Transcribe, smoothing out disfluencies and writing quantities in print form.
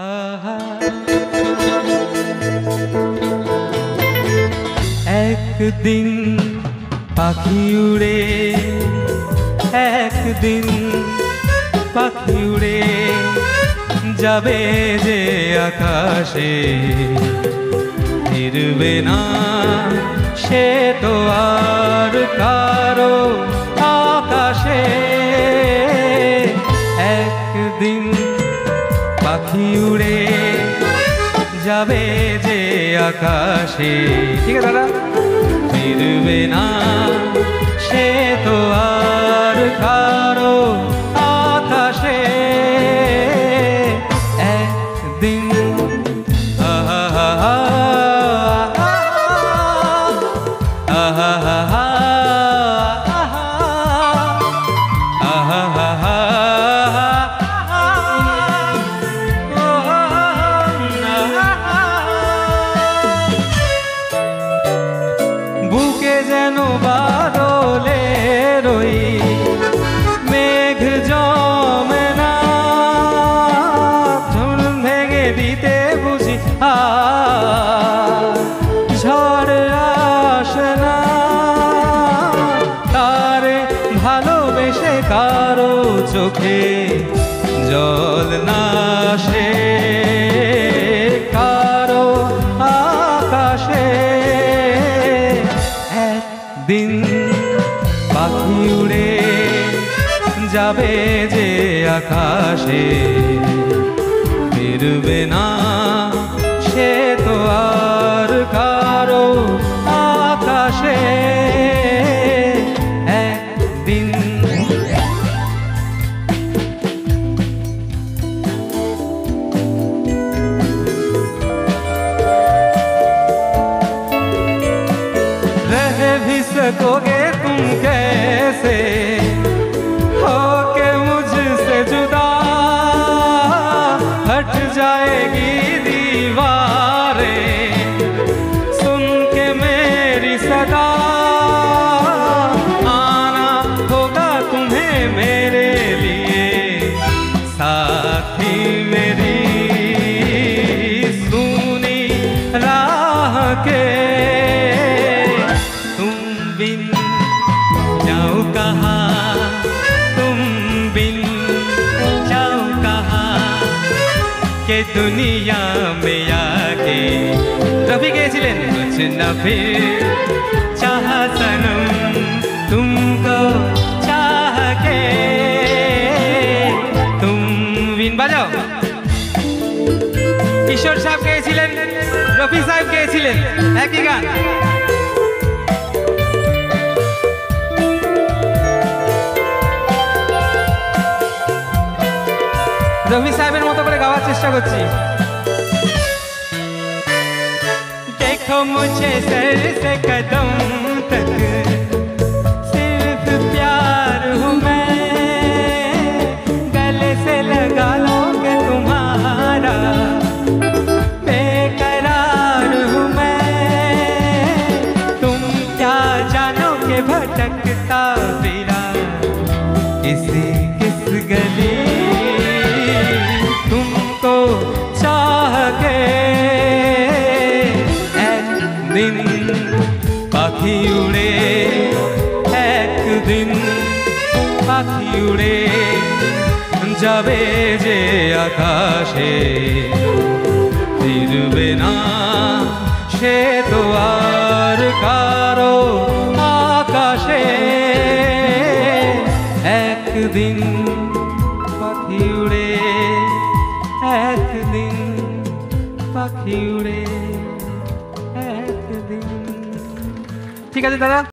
আহা একদিন পাখি উড়ে, একদিন পাখি উড়ে যাবে যে আকাশে, ফিরবে না সে তো আর কারো আকাশে। একদিন পাখি উড়ে যাবে যে আকাশে, ঠিক আছে দাদা, ফিরবে না সে তো আর কারো আকাশে। একদিন বুকে যেন বাদলে রই মেঘ জমে না, ঝড় ভেঙে দিতে বুঝি ঝড় আসে না। তারে ভালোবেসে কারো চোখে জল না আসে, কারো আকাশে। একদিন পাখি উড়ে যাবে যে আকাশে, ফিরবে না সে তো আর কারো আকাশে। একদিন रह भी सकोगे तुम कैसे होके मुझसे जुदा, हट जाएगी दीवारें सुन के मेरी सदा। आना होगा तुम्हें मेरे लिए साथी मेरी सुनी राह के। तुम बिन जाओ कहाँ, तुम बिन जाओ कहाँ के दुनिया में आके। रफी গেয়েছিলেন कुछ न फिर चाह सनम तुमको चाह के। तुम बिन বাজাও। কিশোর সাহেব গেয়েছিলেন, রফি সাহেব গেয়েছিলেন, একই গান। রফি সাহেবের মতো করে গাওয়ার চেষ্টা করছি। देखो मुझे सर से कदम तक सिर्फ प्यार हूँ मैं, गले से लगा लो कि तुम्हारा बेकरार हूँ मैं। तुम क्या जानो कि भटकता फिरा किसी किस गली, तुमको चाह के। একদিন পাখি উড়ে, একদিন পাখি উড়ে যাবে যে আকাশে, ফিরবে না সে তো আর কারো আকাশে। একদিন পাখি উড়ে, একদিন পাখি উড়ে, একদিন। ঠিক আছে দাদা।